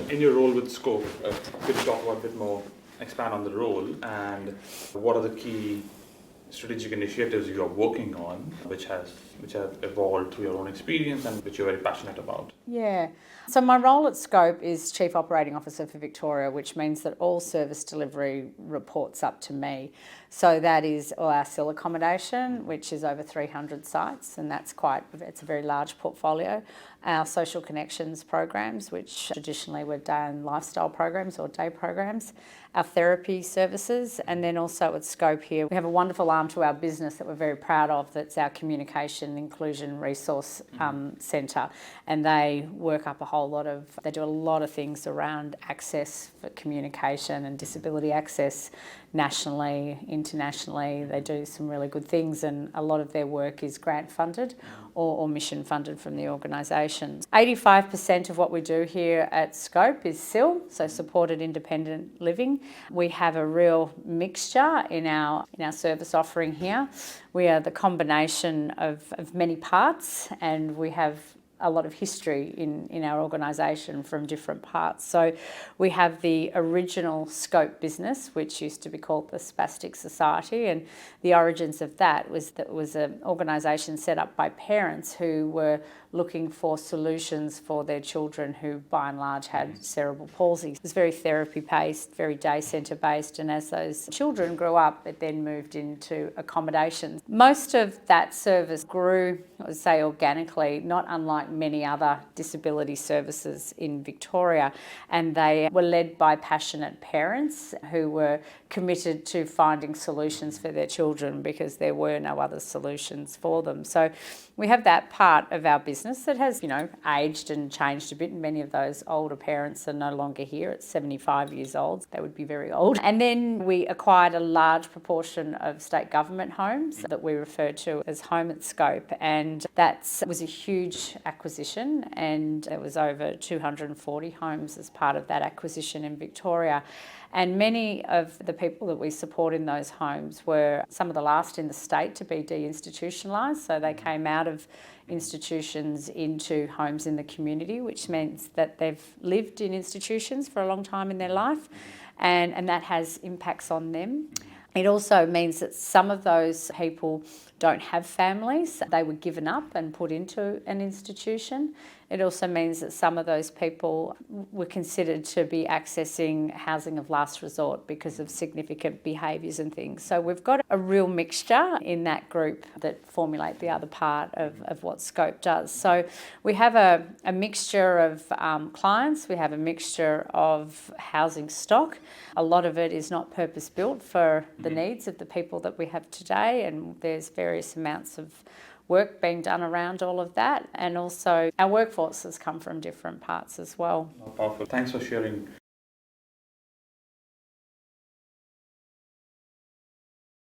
In your role with Scope, could you talk about a bit more, expand on the role, and what are the key strategic initiatives you are working on, which have evolved through your own experience and which you're very passionate about? Yeah. So my role at Scope is Chief Operating Officer for Victoria, which means that all service delivery reports up to me. So that is all our CIL accommodation, which is over 300 sites, and it's a very large portfolio. Our social connections programs, which traditionally were day and lifestyle programs or day programs, our therapy services, and then also at Scope here, we have a wonderful arm to our business that we're very proud of, that's our Communication Inclusion Resource Centre, and they do a lot of things around access for communication and disability access nationally, internationally. They do some really good things, and a lot of their work is grant funded or mission funded from the organisation. 85% of what we do here at Scope is CIL, so supported independent living. We have a real mixture in our service offering here. We are the combination of many parts, and we have a lot of history in our organisation from different parts. So we have the original Scope business, which used to be called the Spastic Society, and the origins of that was an organisation set up by parents who were looking for solutions for their children who by and large had cerebral palsy. It was very therapy-based, very day centre-based, and as those children grew up, it then moved into accommodation. Most of that service grew, I would say, organically, not unlike many other disability services in Victoria, and they were led by passionate parents who were committed to finding solutions for their children because there were no other solutions for them. So we have that part of our business that has, aged and changed a bit, and many of those older parents are no longer here at 75 years old. They would be very old. And then we acquired a large proportion of state government homes that we refer to as Home at Scope, and that was a huge acquisition, and it was over 240 homes as part of that acquisition in Victoria. And many of the people that we support in those homes were some of the last in the state to be deinstitutionalised. So they came out of institutions into homes in the community, which means that they've lived in institutions for a long time in their life, and that has impacts on them. It also means that some of those people don't have families. They were given up and put into an institution. It also means that some of those people were considered to be accessing housing of last resort because of significant behaviours and things. So we've got a real mixture in that group that formulate the other part of what Scope does. So we have a mixture of clients, we have a mixture of housing stock. A lot of it is not purpose-built for the needs of the people that we have today, and there's various amounts of work being done around all of that, and also our workforce has come from different parts as well. Powerful. Thanks for sharing